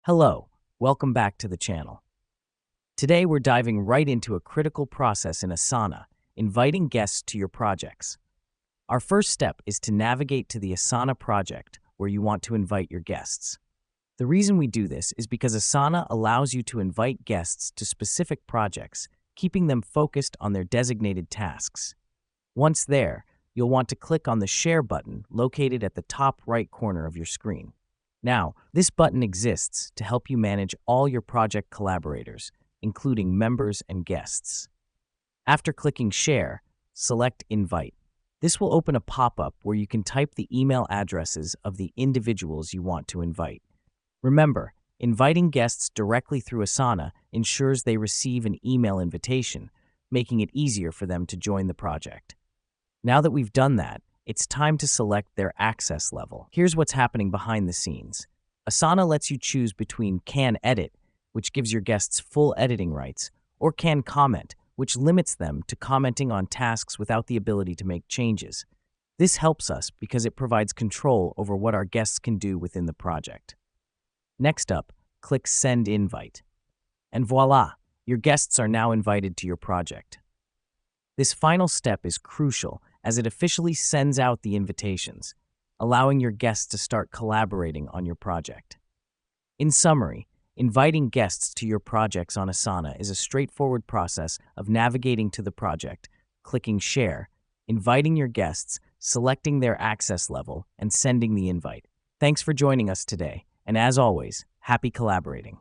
Hello, welcome back to the channel. Today we're diving right into a critical process in ASANA, inviting guests to your projects. Our first step is to navigate to the ASANA project where you want to invite your guests. The reason we do this is because ASANA allows you to invite guests to specific projects, keeping them focused on their designated tasks. Once there, you'll want to click on the Share button located at the top right corner of your screen. Now, this button exists to help you manage all your project collaborators, including members and guests. After clicking Share, select Invite. This will open a pop-up where you can type the email addresses of the individuals you want to invite. Remember, inviting guests directly through ASANA ensures they receive an email invitation, making it easier for them to join the project. Now that we've done that, it's time to select their access level. Here's what's happening behind the scenes. ASANA lets you choose between Can Edit, which gives your guests full editing rights, or Can Comment, which limits them to commenting on tasks without the ability to make changes. This helps us because it provides control over what our guests can do within the project. Next up, click Send Invite. And voila, your guests are now invited to your project. This final step is crucial as it officially sends out the invitations, allowing your guests to start collaborating on your project. In summary, inviting guests to your projects on ASANA is a straightforward process of navigating to the project, clicking Share, inviting your guests, selecting their access level, and sending the invite. Thanks for joining us today, and as always, happy collaborating.